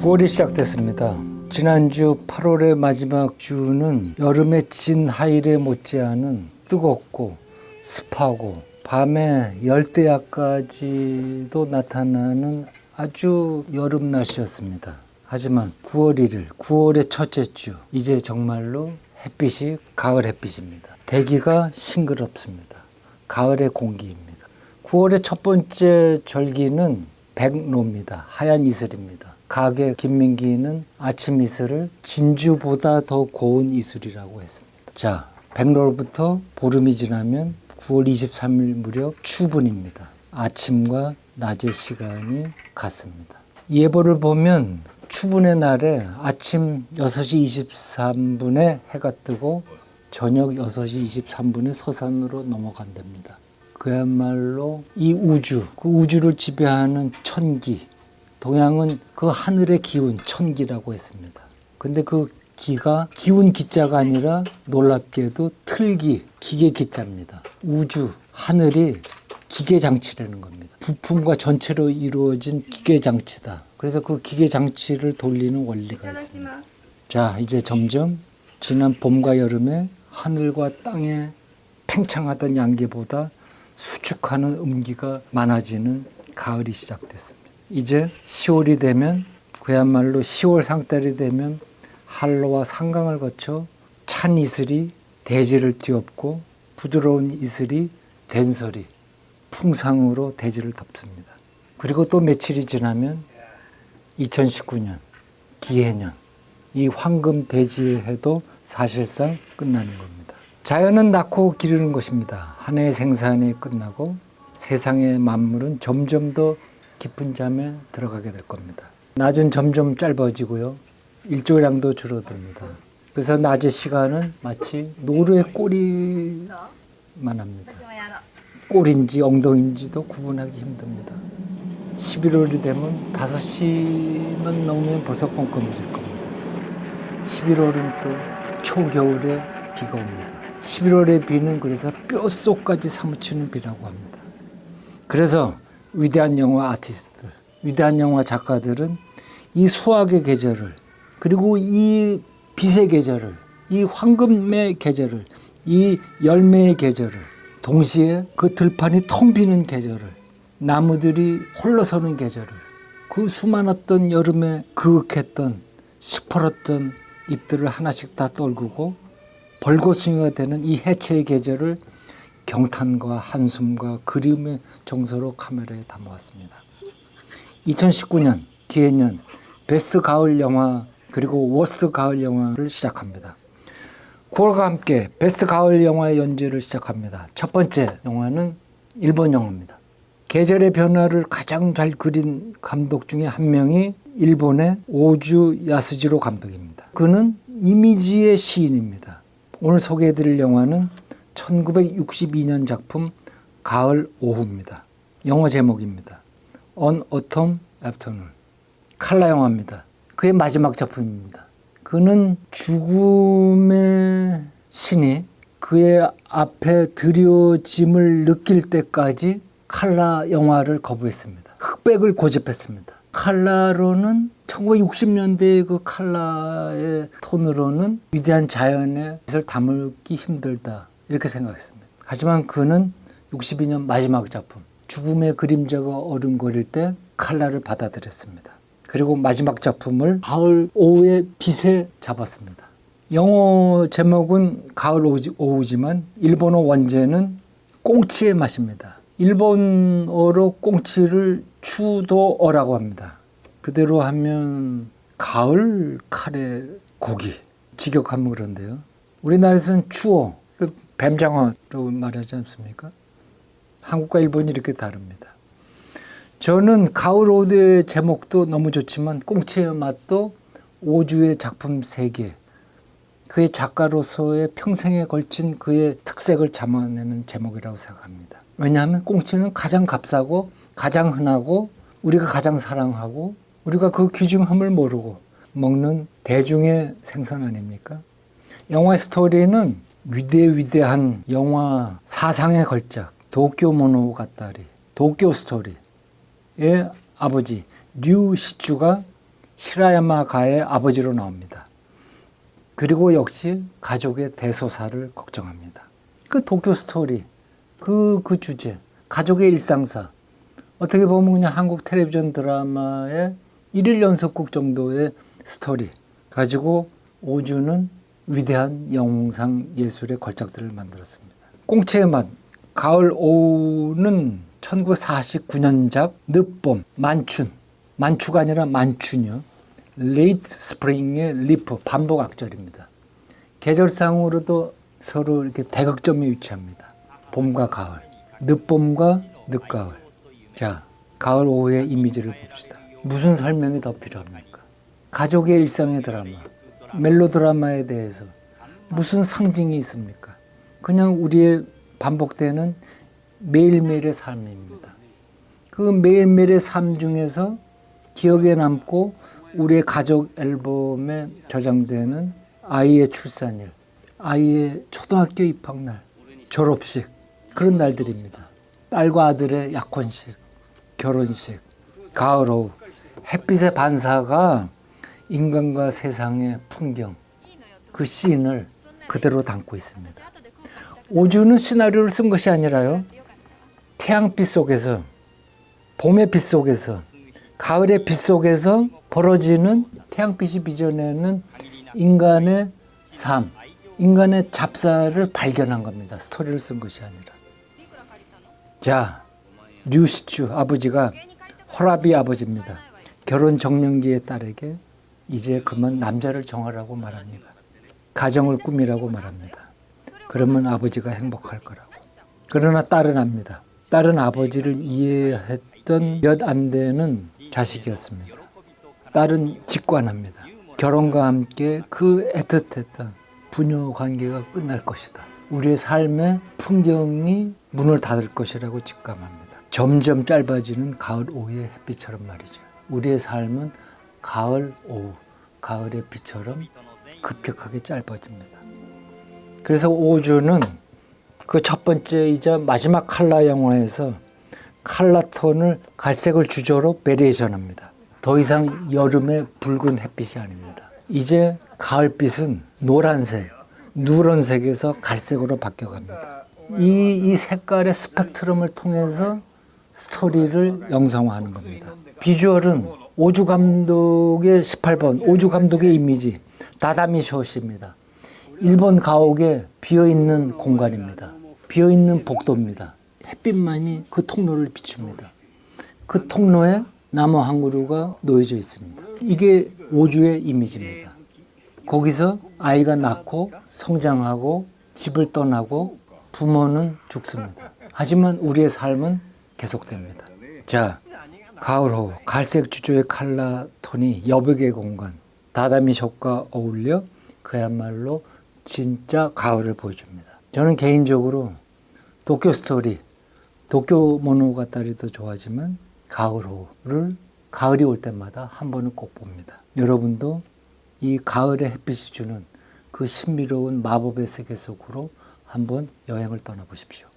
9월이 시작됐습니다. 지난주 8월의 마지막 주는 여름의 진하일에 못지않은 뜨겁고 습하고 밤에 열대야까지도 나타나는 아주 여름 날씨였습니다. 하지만 9월 1일, 9월의 첫째 주, 이제 정말로 햇빛이 가을 햇빛입니다. 대기가 싱그럽습니다. 가을의 공기입니다. 9월의 첫 번째 절기는 백로입니다. 하얀 이슬입니다. 가게 김민기는 아침 이슬을 진주보다 더 고운 이슬이라고 했습니다. 자, 백로로부터 보름이 지나면 9월 23일 무렵 추분입니다. 아침과 낮의 시간이 같습니다. 예보를 보면 추분의 날에 아침 6시 23분에 해가 뜨고 저녁 6시 23분에 서산으로 넘어간답니다. 그야말로 이 우주, 그 우주를 지배하는 천기, 동양은 그 하늘의 기운, 천기라고 했습니다. 근데 그 기가 기운 기자가 아니라 놀랍게도 틀기, 기계 기자입니다. 우주, 하늘이 기계 장치라는 겁니다. 부품과 전체로 이루어진 기계 장치다. 그래서 그 기계 장치를 돌리는 원리가 있습니다. 자, 이제 점점 지난 봄과 여름에 하늘과 땅에 팽창하던 양기보다 수축하는 음기가 많아지는 가을이 시작됐습니다. 이제 10월이 되면 그야말로 10월 상달이 되면 한로와 상강을 거쳐 찬 이슬이 대지를 뒤엎고 부드러운 이슬이 된설이 풍상으로 대지를 덮습니다. 그리고 또 며칠이 지나면 2019년 기해년, 이 황금 대지의 해도 사실상 끝나는 겁니다. 자연은 낳고 기르는 것입니다. 한 해의 생산이 끝나고 세상의 만물은 점점 더 깊은 잠에 들어가게 될 겁니다. 낮은 점점 짧아지고요. 일조량도 줄어듭니다. 그래서 낮의 시간은 마치 노루의 꼬리만 합니다. 꼬리인지 엉덩이인지도 구분하기 힘듭니다. 11월이 되면 5시만 넘으면 벌써 껌껌해질 겁니다. 11월은 또 초겨울에 비가 옵니다. 11월의 비는 그래서 뼛속까지 사무치는 비라고 합니다. 그래서 위대한 영화 아티스트들, 위대한 영화 작가들은 이 수확의 계절을, 그리고 이 빛의 계절을, 이 황금의 계절을, 이 열매의 계절을, 동시에 그 들판이 텅 비는 계절을, 나무들이 홀로서는 계절을, 그 수많았던 여름에 그윽했던 시퍼렀던 잎들을 하나씩 다 떨구고 벌거숭이가 되는 이 해체의 계절을 경탄과 한숨과 그리움의 정서로 카메라에 담아왔습니다. 2019년 기해년 베스트 가을 영화 그리고 워스트 가을 영화를 시작합니다. 9월과 함께 베스트 가을 영화의 연재를 시작합니다. 첫 번째 영화는 일본 영화입니다. 계절의 변화를 가장 잘 그린 감독 중에 한 명이 일본의 오주 야스지로 감독입니다. 그는 이미지의 시인입니다. 오늘 소개해드릴 영화는 1962년 작품 가을 오후입니다. 영어 제목입니다. On Autumn Afternoon. 칼라 영화입니다. 그의 마지막 작품입니다. 그는 죽음의 신이 그의 앞에 드려짐을 느낄 때까지 칼라 영화를 거부했습니다. 흑백을 고집했습니다. 칼라로는 1960년대의 그 칼라의 톤으로는 위대한 자연의 빛을 담기 힘들다 이렇게 생각했습니다. 하지만 그는 62년 마지막 작품 죽음의 그림자가 어른거릴 때 칼라를 받아들였습니다. 그리고 마지막 작품을 가을 오후의 빛에 잡았습니다. 영어 제목은 가을 오후지만 일본어 원제는 꽁치의 맛입니다. 일본어로 꽁치를 추도어라고 합니다. 그대로 하면 가을 카레 고기 직역하면 그런데요. 우리나라에서는 추어, 뱀장어라고 말하지 않습니까? 한국과 일본이 이렇게 다릅니다. 저는 가을 오후의 제목도 너무 좋지만 꽁치의 맛도 오주의 작품 세계, 그의 작가로서의 평생에 걸친 그의 특색을 담아내는 제목이라고 생각합니다. 왜냐하면 꽁치는 가장 값싸고 가장 흔하고 우리가 가장 사랑하고 우리가 그 귀중함을 모르고 먹는 대중의 생선 아닙니까? 영화의 스토리는 위대한 영화 사상의 걸작 도쿄 모노가타리, 도쿄 스토리의 아버지 류 시추가 히라야마가의 아버지로 나옵니다. 그리고 역시 가족의 대소사를 걱정합니다. 그 도쿄 스토리, 그 주제, 가족의 일상사. 어떻게 보면 그냥 한국 텔레비전 드라마의 1일 연속극 정도의 스토리 가지고 오주는 위대한 영상 예술의 걸작들을 만들었습니다. 꽁치의 맛, 가을 오후는 1949년작 늦봄, 만추가 아니라 만춘이요. 레이트 스프링의 리프, 반복 악절입니다. 계절상으로도 서로 이렇게 대극점에 위치합니다. 봄과 가을, 늦봄과 늦가을. 자, 가을 오후의 이미지를 봅시다. 무슨 설명이 더 필요합니까? 가족의 일상의 드라마, 멜로드라마에 대해서 무슨 상징이 있습니까? 그냥 우리의 반복되는 매일매일의 삶입니다. 그 매일매일의 삶 중에서 기억에 남고 우리의 가족 앨범에 저장되는 아이의 출산일, 아이의 초등학교 입학날, 졸업식, 그런 날들입니다. 딸과 아들의 약혼식, 결혼식, 가을 오후, 햇빛의 반사가 인간과 세상의 풍경, 그 씬을 그대로 담고 있습니다. 오주는 시나리오를 쓴 것이 아니라요, 태양빛 속에서, 봄의 빛 속에서, 가을의 빛 속에서 벌어지는 태양빛이 빚어내는 인간의 삶, 인간의 잡사를 발견한 겁니다. 스토리를 쓴 것이 아니라. 자, 류시추 아버지가 호라비 아버지입니다. 결혼 정년기의 딸에게 이제 그만 남자를 정하라고 말합니다. 가정을 꾸미라고 말합니다. 그러면 아버지가 행복할 거라고. 그러나 딸은 압니다. 딸은 아버지를 이해했던 몇 안 되는 자식이었습니다. 딸은 직관합니다. 결혼과 함께 그 애틋했던 부녀 관계가 끝날 것이다. 우리의 삶의 풍경이 문을 닫을 것이라고 직감합니다. 점점 짧아지는 가을 오후의 햇빛처럼 말이죠. 우리의 삶은 가을 오후, 가을의 빛처럼 급격하게 짧아집니다. 그래서 오주는 그 첫 번째이자 마지막 칼라 영화에서 칼라 톤을 갈색을 주조로 베리에이션합니다. 더 이상 여름의 붉은 햇빛이 아닙니다. 이제 가을빛은 노란색, 누런색에서 갈색으로 바뀌어갑니다. 이 색깔의 스펙트럼을 통해서 스토리를 영상화하는 겁니다. 비주얼은 오주 감독의 18번, 오주 감독의 이미지, 다다미 쇼시입니다. 일본 가옥의 비어있는 공간입니다. 비어있는 복도입니다. 햇빛만이 그 통로를 비춥니다. 그 통로에 나무 한 그루가 놓여져 있습니다. 이게 오주의 이미지입니다. 거기서 아이가 낳고 성장하고 집을 떠나고 부모는 죽습니다. 하지만 우리의 삶은 계속됩니다. 자, 가을 오후 갈색 주조의 칼라 톤이 여백의 공간, 다다미 숍과 어울려 그야말로 진짜 가을을 보여줍니다. 저는 개인적으로 도쿄 스토리, 도쿄 모노가타리도 좋아하지만 가을 오후를 가을이 올 때마다 한 번은 꼭 봅니다. 여러분도 이 가을의 햇빛이 주는 그 신비로운 마법의 세계 속으로 한번 여행을 떠나보십시오.